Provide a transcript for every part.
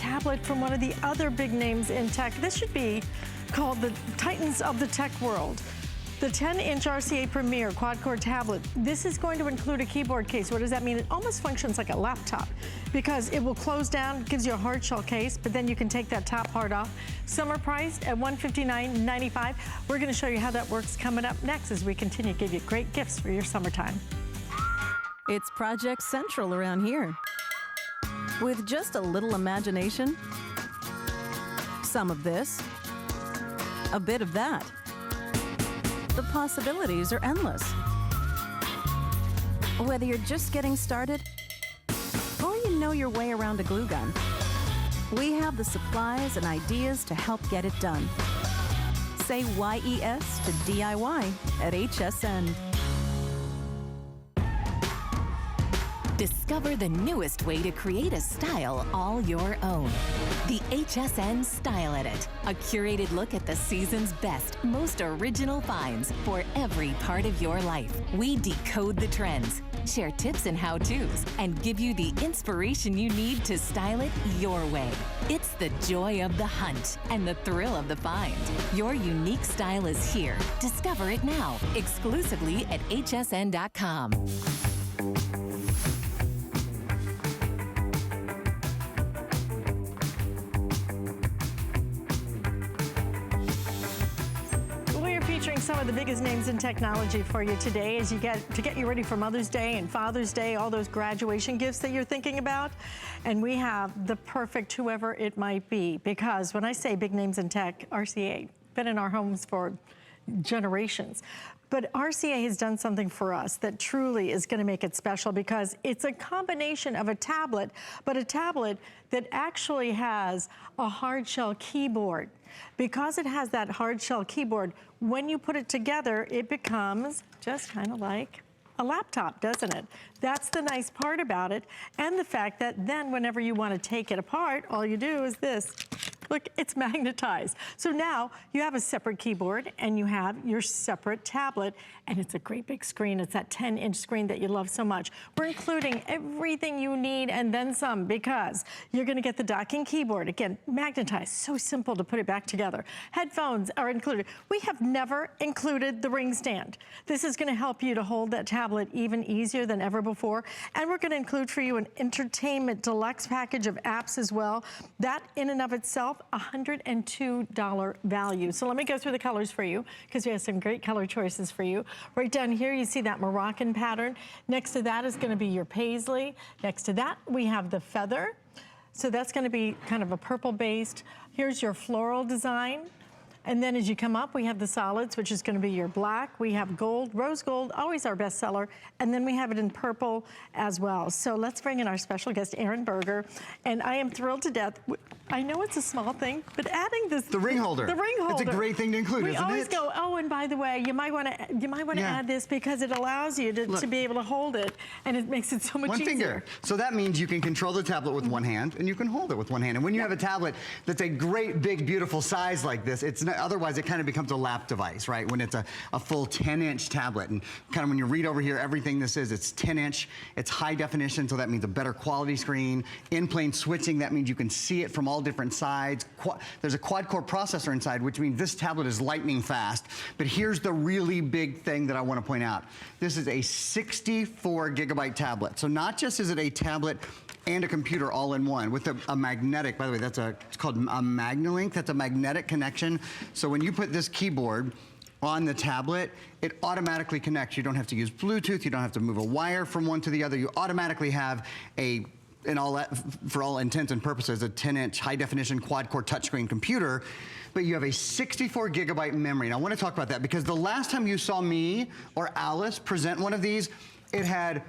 tablet from one of the other big names in tech. This should be called the Titans of the tech world. The 10-inch RCA Premier quad-core tablet. This is going to include a keyboard case. What does that mean? It almost functions like a laptop because it will close down, gives you a hard shell case, but then you can take that top part off. Some are priced at $159.95. We're gonna show you how that works coming up next as we continue to give you great gifts for your summertime. It's Project Central around here. With just a little imagination, some of this, a bit of that. The possibilities are endless. Whether you're just getting started or you know your way around a glue gun, we have the supplies and ideas to help get it done. Say YES to DIY at HSN. Discover the newest way to create a style all your own. The HSN Style Edit, a curated look at the season's best, most original finds for every part of your life. We decode the trends, share tips and how-tos, and give you the inspiration you need to style it your way. It's the joy of the hunt and the thrill of the find. Your unique style is here. Discover it now, exclusively at hsn.com. Some of the biggest names in technology for you today as you get you ready for Mother's Day and Father's Day, all those graduation gifts that you're thinking about. And we have the perfect whoever it might be, because when I say big names in tech, RCA, been in our homes for generations. But RCA has done something for us that truly is gonna make it special, because it's a combination of a tablet, but a tablet that actually has a hard shell keyboard. Because it has that hard shell keyboard, when you put it together, it becomes just kind of like a laptop, doesn't it? That's the nice part about it. And the fact that then whenever you want to take it apart, all you do is this. Look, it's magnetized. So now you have a separate keyboard and you have your separate tablet, and it's a great big screen. It's that 10-inch screen that you love so much. We're including everything you need and then some, because you're gonna get the docking keyboard. Again, magnetized, so simple to put it back together. Headphones are included. We have never included the ring stand. This is gonna help you to hold that tablet even easier than ever before. And we're gonna include for you an entertainment deluxe package of apps as well. That in and of itself, $102 value. So let me go through the colors for you, because we have some great color choices for you. Right down here, you see that Moroccan pattern. Next to that is gonna be your paisley. Next to that, we have the feather. So that's gonna be kind of a purple based. Here's your floral design. And then as you come up, we have the solids, which is gonna be your black. We have gold, rose gold, always our best seller. And then we have it in purple as well. So let's bring in our special guest, Aaron Berger. And I am thrilled to death. I know it's a small thing, but adding this— The ring holder. The ring holder. It's a great thing to include, isn't it? We always go, oh, and by the way, you might wanna add this, because it allows you to be able to hold it, and it makes it so much easier. One finger. So that means you can control the tablet with one hand, and you can hold it with one hand. And when you have a tablet that's a great, big, beautiful size like this, it's not, otherwise it kind of becomes a lap device, right? When it's a full 10-inch tablet. And kind of when you read over here, everything this is, it's 10-inch, it's high definition, so that means a better quality screen. In-plane switching, that means you can see it from all different sides. There's a quad-core processor inside, which means this tablet is lightning fast. But here's the really big thing that I want to point out. This is a 64-gigabyte tablet. So not just is it a tablet and a computer all in one with a magnetic, by the way, it's called a MagnaLink. That's a magnetic connection. So when you put this keyboard on the tablet, it automatically connects. You don't have to use Bluetooth. You don't have to move a wire from one to the other. You automatically have for all intents and purposes, a 10-inch high-definition quad-core touchscreen computer, but you have a 64-gigabyte memory. And I want to talk about that, because the last time you saw me or Alice present one of these, it had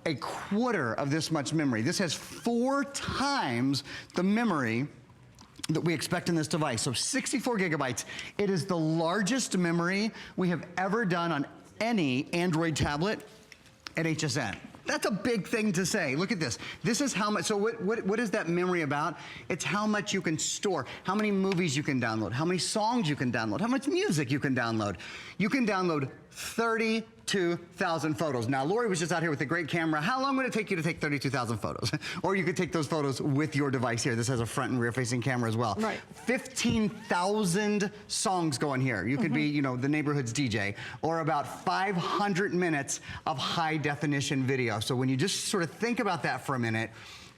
a quarter of this much memory. This has 4 times the memory that we expect in this device. So 64 gigabytes. It is the largest memory we have ever done on any Android tablet at HSN. That's a big thing to say. Look at this. This is how much, so what is that memory about? It's how much you can store, how many movies you can download, how many songs you can download, how much music you can download. You can download 32,000 photos. Now, Lori was just out here with a great camera. How long would it take you to take 32,000 photos? Or you could take those photos with your device here. This has a front and rear facing camera as well. Right. 15,000 songs go in here. You could be, you know, the neighborhood's DJ, or about 500 minutes of high definition video. So when you just sort of think about that for a minute,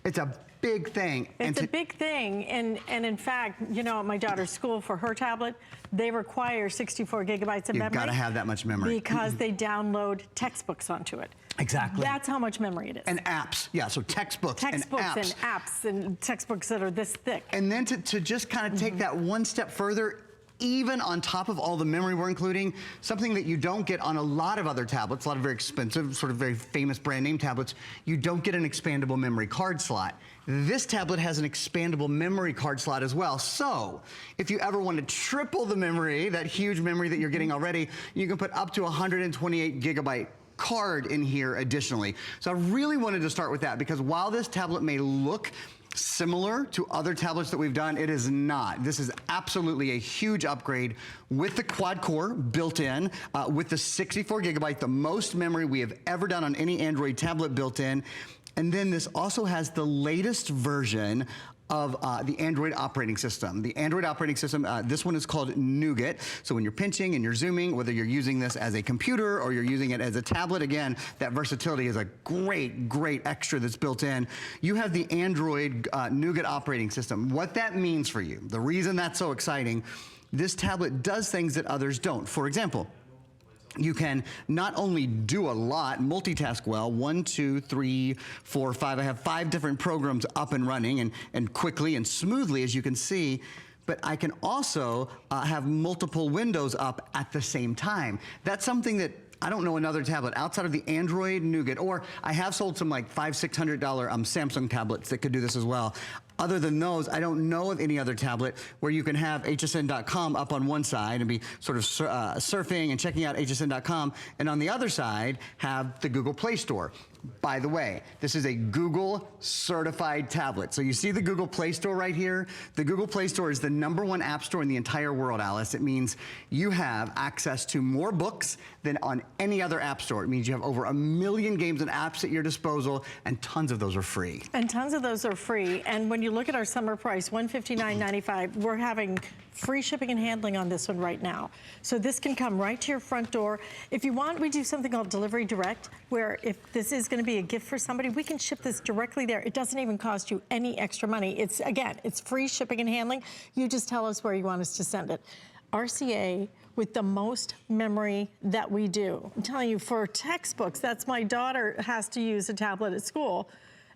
it's a big thing. It's a big thing, and in fact, you know, at my daughter's school for her tablet, they require 64 gigabytes of memory. You've got to have that much memory. Because they download textbooks onto it. Exactly. That's how much memory it is. And apps, yeah, so textbooks and apps. And textbooks that are this thick. And then to just kind of take that one step further, even on top of all the memory we're including, something that you don't get on a lot of other tablets, a lot of very expensive, sort of very famous brand name tablets, you don't get an expandable memory card slot. This tablet has an expandable memory card slot as well. So if you ever want to triple the memory, that huge memory that you're getting already, you can put up to 128 gigabyte card in here additionally. So I really wanted to start with that, because while this tablet may look similar to other tablets that we've done, it is not. This is absolutely a huge upgrade with the QuadCore built in, with the 64 gigabyte, the most memory we have ever done on any Android tablet built in. And then this also has the latest version of the Android operating system. The Android operating system, this one is called Nougat. So when you're pinching and you're zooming, whether you're using this as a computer or you're using it as a tablet, again, that versatility is a great, great extra that's built in. You have the Android Nougat operating system. What that means for you, the reason that's so exciting, this tablet does things that others don't. For example, you can not only do a lot, multitask well, 1, 2, 3, 4, 5. I have 5 different programs up and running and quickly and smoothly, as you can see, but I can also have multiple windows up at the same time. That's something that I don't know another tablet outside of the Android Nougat, or I have sold some like $500–600 Samsung tablets that could do this as well. Other than those, I don't know of any other tablet where you can have hsn.com up on one side and be sort of surfing and checking out hsn.com, and on the other side have the Google Play Store. By the way, this is a Google certified tablet. So you see the Google Play Store right here? The Google Play Store is the #1 app store in the entire world, Alice. It means you have access to more books than on any other app store. It means you have over 1 million games and apps at your disposal, and tons of those are free. And tons of those are free. And when you look at our summer price, $159.95, we're having free shipping and handling on this one right now. So this can come right to your front door. If you want, we do something called Delivery Direct, where if this is going to be a gift for somebody, we can ship this directly there. It doesn't even cost you any extra money. It's, again, it's free shipping and handling. You just tell us where you want us to send it. RCA with the most memory that we do. I'm telling you, for textbooks, that's my daughter has to use a tablet at school,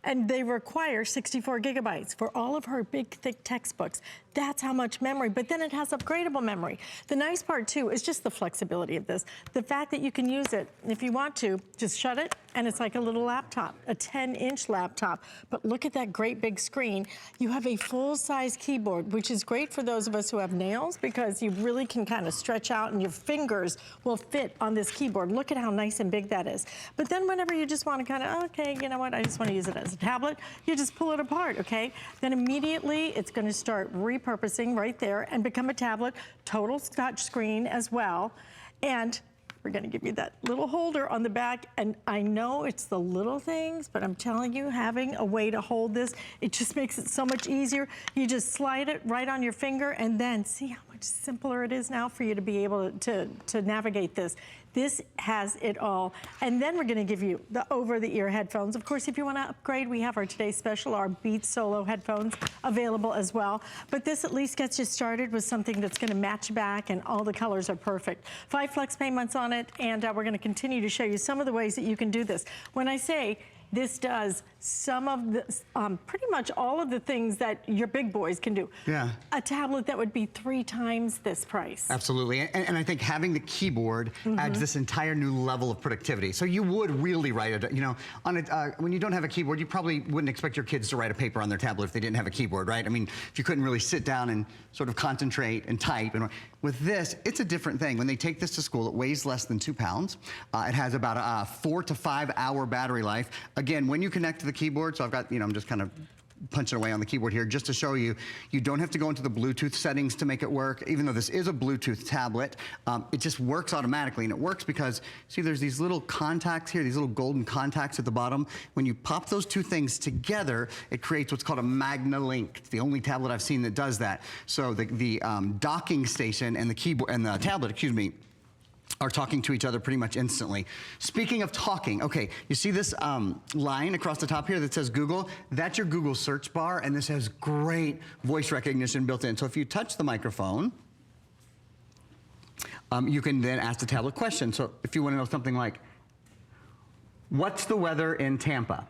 and they require 64 gigabytes for all of her big, thick textbooks. That's how much memory, but then it has upgradable memory. The nice part too is just the flexibility of this. The fact that you can use it, if you want to, just shut it, and it's like a little laptop, a 10-inch laptop. But look at that great big screen. You have a full-size keyboard, which is great for those of us who have nails, because you really can kind of stretch out and your fingers will fit on this keyboard. Look at how nice and big that is. But then whenever you just want to kind of, okay, you know what, I just want to use it as a tablet, you just pull it apart, okay? Then immediately it's going to start repurposing right there and become a tablet, total touch screen as well. And we're going to give you that little holder on the back, and I know it's the little things, but I'm telling you, having a way to hold this, it just makes it so much easier. You just slide it right on your finger, and then see how much simpler it is now for you to be able to navigate this. This has it all. And then we're going to give you the over-the-ear headphones. Of course, if you want to upgrade, we have our today's special, our Beats Solo headphones available as well. But this at least gets you started with something that's going to match back, and all the colors are perfect. 5 flex payments on it, and we're going to continue to show you some of the ways that you can do this. When I say this does some of the, pretty much all of the things that your big boys can do. Yeah. A tablet that would be 3 times this price. Absolutely, and I think having the keyboard adds this entire new level of productivity. So you would really write it, you know, on a, when you don't have a keyboard, you probably wouldn't expect your kids to write a paper on their tablet if they didn't have a keyboard, right? I mean, if you couldn't really sit down and sort of concentrate and type. And with this, it's a different thing. When they take this to school, it weighs less than 2 pounds. It has about a 4 to 5 hour battery life. Again, when you connect to the keyboard, so I've got, you know, I'm just kind of punching away on the keyboard here just to show you, you don't have to go into the Bluetooth settings to make it work. Even though this is a Bluetooth tablet, it just works automatically, and it works because, see, there's these little contacts here, these little golden contacts at the bottom. When you pop those two things together, it creates what's called a MagnaLink. It's the only tablet I've seen that does that. So the docking station and the keyboard and the tablet, excuse me, are talking to each other pretty much instantly. Speaking of talking, okay, you see this line across the top here that says Google? That's your Google search bar, and this has great voice recognition built in. So if you touch the microphone, you can then ask the tablet questions. So if you want to know something like, what's the weather in Tampa?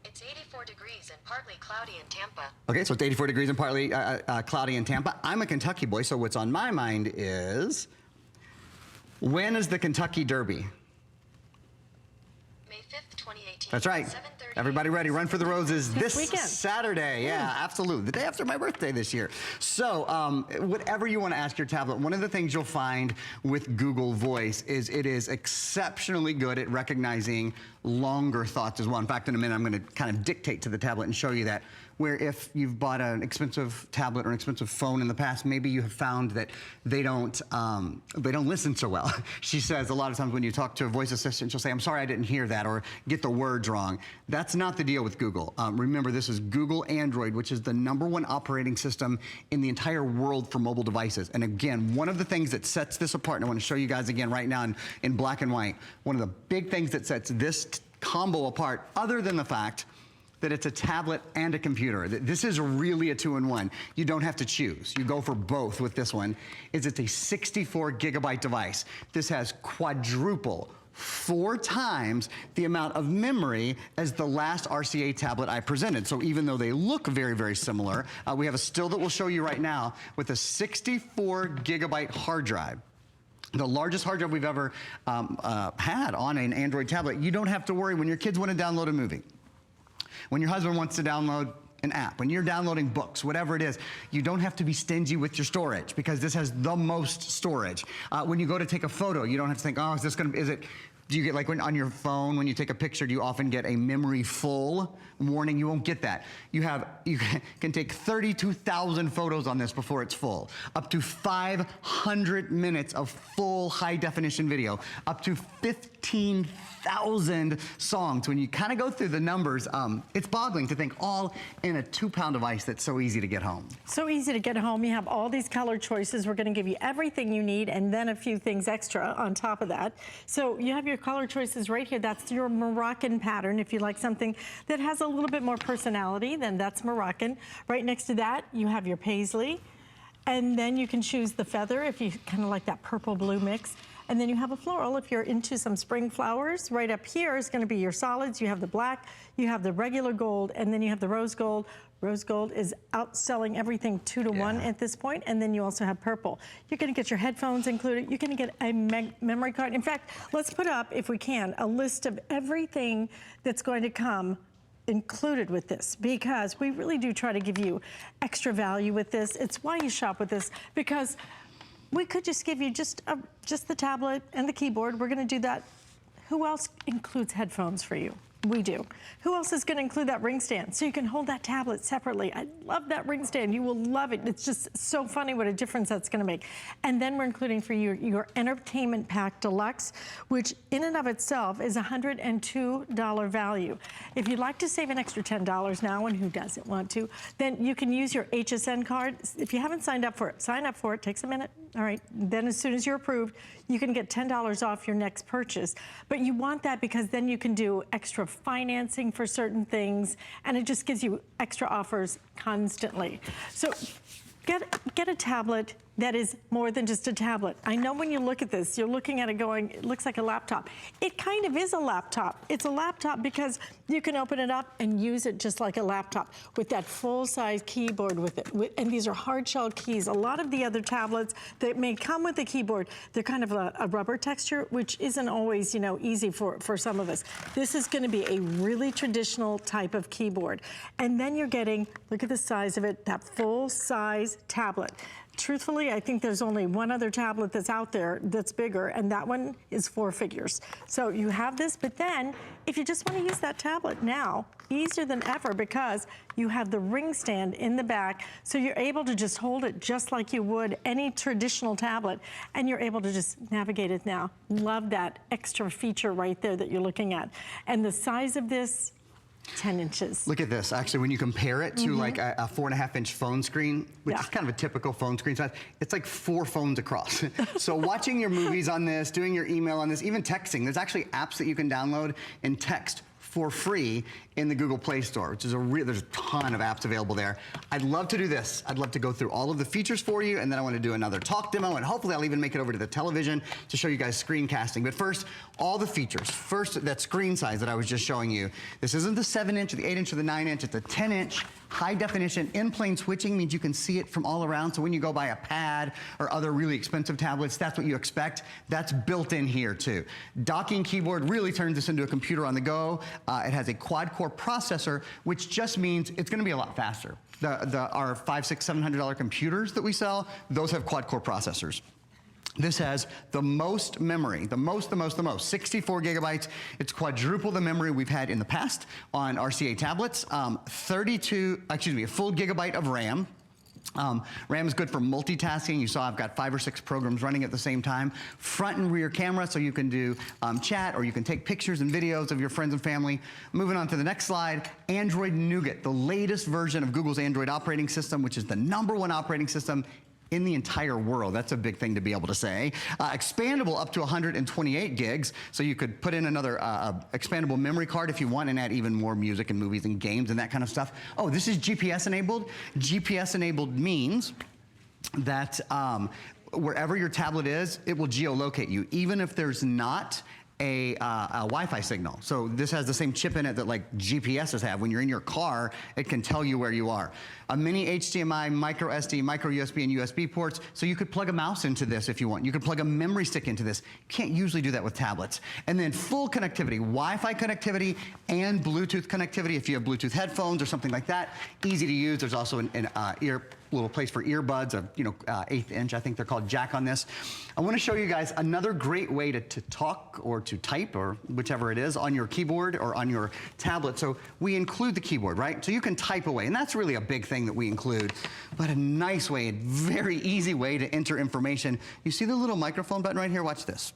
It's 84 degrees and partly cloudy in Tampa. Okay, so it's 84 degrees and partly cloudy in Tampa. I'm a Kentucky boy, so what's on my mind is, when is the Kentucky Derby? May 5th, 2018. That's right. 7:30. Everybody ready? Run for the Roses this weekend. Saturday. Yeah, absolutely. The day after my birthday this year. So whatever you want to ask your tablet, one of the things you'll find with Google Voice is it is exceptionally good at recognizing longer thoughts as well. In fact, in a minute, I'm going to kind of dictate to the tablet and show you that. Where if you've bought an expensive tablet or an expensive phone in the past, maybe you have found that they don't listen so well. She says a lot of times when you talk to a voice assistant, she'll say, I'm sorry I didn't hear that, or get the words wrong. That's not the deal with Google. Remember, this is Google Android, which is the #1 operating system in the entire world for mobile devices. And again, one of the things that sets this apart, and I want to show you guys again right now in black and white, one of the big things that sets this combo apart, other than the fact that it's a tablet and a computer. This is really a 2-in-1. You don't have to choose. You go for both with this one. It's a 64GB device. This has quadruple, 4 times the amount of memory as the last RCA tablet I presented. So even though they look very, very similar, we have a still that we'll show you right now with a 64GB hard drive. The largest hard drive we've ever had on an Android tablet. You don't have to worry when your kids want to download a movie, when your husband wants to download an app, when you're downloading books, whatever it is, you don't have to be stingy with your storage because this has the most storage. When you go to take a photo, you don't have to think, oh, do you get, like on your phone, when you take a picture, do you often get a memory full warning? You won't get that. You can take 32,000 photos on this before it's full. Up to 500 minutes of full high definition video. Up to 15,000 songs. When you kind of go through the numbers, it's boggling to think all in a 2-pound device that's so easy to get home. So easy to get home. You have all these color choices. We're going to give you everything you need and then a few things extra on top of that. So you have your color choices right here. That's your Moroccan pattern. If you like something that has a little bit more personality, then that's Moroccan. Right next to that, you have your paisley. And then you can choose the feather if you kind of like that purple-blue mix. And then you have a floral if you're into some spring flowers. Right up here is going to be your solids. You have the black, you have the regular gold, and then you have the rose gold. Rose gold is outselling everything 2-to-1 at this point, and then you also have purple. You're going to get your headphones included. You're going to get a memory card. In fact, let's put up, if we can, a list of everything that's going to come included with this, because we really do try to give you extra value with this. It's why you shop with this, because we could just give you just the tablet and the keyboard. We're going to do that. Who else includes headphones for you? We do. Who else is going to include that ring stand so you can hold that tablet separately? I love that ring stand. You will love it. It's just so funny what a difference that's going to make. And then we're including for you your Entertainment Pack Deluxe, which in and of itself is $102 value. If you'd like to save an extra $10 now, and who doesn't want to, then you can use your HSN card. If you haven't signed up for it, sign up for it. Takes a minute. All right. Then as soon as you're approved, you can get $10 off your next purchase. But you want that because then you can do extra financing for certain things, and it just gives you extra offers constantly. So get a tablet that is more than just a tablet. I know when you look at this, you're looking at it going, it looks like a laptop. It kind of is a laptop. It's a laptop because you can open it up and use it just like a laptop with that full-size keyboard with it. And these are hard-shelled keys. A lot of the other tablets that may come with a keyboard, they're kind of a rubber texture, which isn't always, you know, easy for some of us. This is going to be a really traditional type of keyboard. And then you're getting, look at the size of it, that full-size tablet. truthfully, I think there's only one other tablet that's out there that's bigger, and that one is 4 figures. So you have this, but then if you just want to use that tablet now, easier than ever, because you have the ring stand in the back, so you're able to just hold it just like you would any traditional tablet, and you're able to just navigate it now. Love that extra feature right there that you're looking at. And the size of this, 10 inches. Look at this. Actually, when you compare it to like a 4.5-inch phone screen, which is kind of a typical phone screen size, it's like 4 phones across. So watching your movies on this, doing your email on this, even texting, there's actually apps that you can download and text for free in the Google Play Store, which is there's a ton of apps available there. I'd love to do this. I'd love to go through all of the features for you, and then I want to do another talk demo, and hopefully I'll even make it over to the television to show you guys screencasting. But first, all the features. First, that screen size that I was just showing you. This isn't the 7-inch or the 8-inch or the 9-inch, it's a 10-inch. High definition in-plane switching means you can see it from all around. So when you go buy a pad or other really expensive tablets, that's what you expect. That's built in here too. Docking keyboard really turns this into a computer on the go. It has a quad-core processor, which just means it's going to be a lot faster. Our $500, $600, $700 computers that we sell, those have quad-core processors. This has the most memory, the most, 64 gigabytes. It's quadruple the memory we've had in the past on RCA tablets. A full gigabyte of RAM. RAM is good for multitasking. You saw I've got 5 or 6 programs running at the same time. Front and rear camera, so you can do chat, or you can take pictures and videos of your friends and family. Moving on to the next slide, Android Nougat, the latest version of Google's Android operating system, which is the #1 operating system in the entire world. That's a big thing to be able to say. Expandable up to 128 gigs, so you could put in another expandable memory card if you want and add even more music and movies and games and that kind of stuff. Oh, this is GPS enabled. GPS enabled means that wherever your tablet is, it will geolocate you, even if there's not a Wi-Fi signal. So this has the same chip in it that like GPSs have. When you're in your car, it can tell you where you are. A mini HDMI, micro SD, micro USB, and USB ports, so you could plug a mouse into this if you want. You could plug a memory stick into this. You can't usually do that with tablets. And then full connectivity, Wi-Fi connectivity and Bluetooth connectivity if you have Bluetooth headphones or something like that. Easy to use. There's also an little place for earbuds, a 1/8 inch, I think they're called, jack on this. I want to show you guys another great way to talk or to type, or whichever it is, on your keyboard or on your tablet. So we include the keyboard, right? So you can type away, and that's really a big thing that we include, but a nice way, a very easy way to enter information. You see the little microphone button right here? Watch this.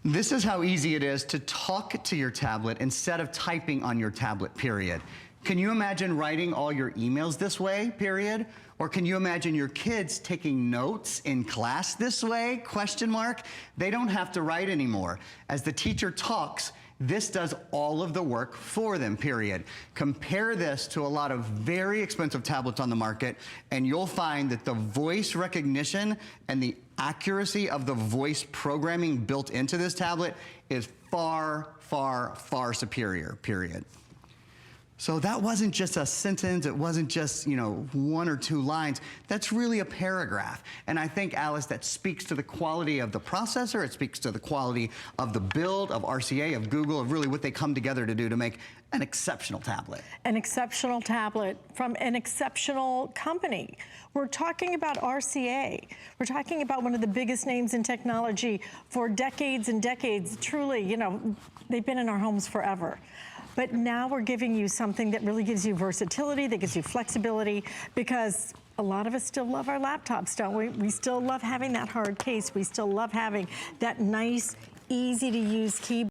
This is how easy it is to talk to your tablet instead of typing on your tablet, period. Can you imagine writing all your emails this way, period? Or can you imagine your kids taking notes in class this way, question mark? They don't have to write anymore. As the teacher talks, this does all of the work for them, period. Compare this to a lot of very expensive tablets on the market, and you'll find that the voice recognition and the accuracy of the voice programming built into this tablet is far, far, far superior, period. So that wasn't just a sentence, it wasn't just, 1 or 2 lines. That's really a paragraph. And I think, Alice, that speaks to the quality of the processor, it speaks to the quality of the build, of RCA, of Google, of really what they come together to do to make an exceptional tablet. An exceptional tablet from an exceptional company. We're talking about RCA. We're talking about one of the biggest names in technology for decades and decades. Truly, they've been in our homes forever. But now we're giving you something that really gives you versatility, that gives you flexibility, because a lot of us still love our laptops, don't we? We still love having that hard case. We still love having that nice, easy to use keyboard.